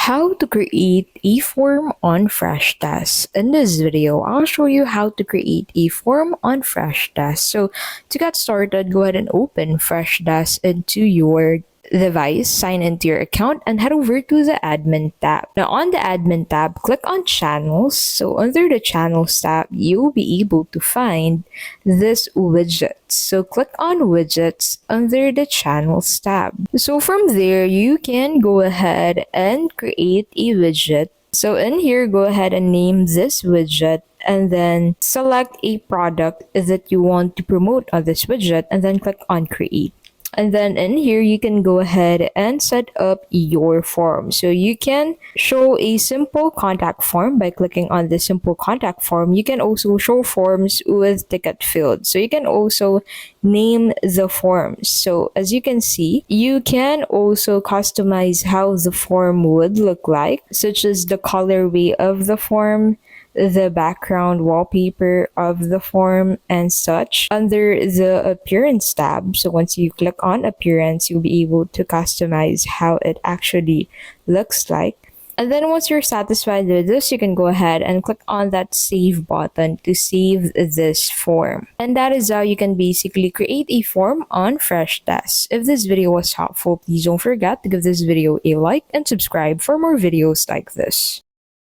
How to create a form on Freshdesk. In this video, I'll show you how to create a form on Freshdesk. So to get started, go ahead and open Freshdesk into your device, sign into your account, and head over to the admin tab. Now on the admin tab, click on channels. So under the channels tab, you'll be able to find this widget. So click on widgets under the channels tab. So from there, you can go ahead and create a widget. So in here, go ahead and name this widget and then select a product that you want to promote on this widget and then click on create. And then in here, you can go ahead and set up your form. So you can show a simple contact form by clicking on the simple contact form. You can also show forms with ticket fields. So you can also name the forms. So as you can see, you can also customize how the form would look like, such as the colorway of the form, the background wallpaper of the form, and such under the appearance tab. So once you click on appearance, you'll be able to customize how it actually looks like. And then once you're satisfied with this, you can go ahead and click on that save button to save this form. And that is how you can basically create a form on Freshdesk. If this video was helpful, please don't forget to give this video a like and subscribe for more videos like this.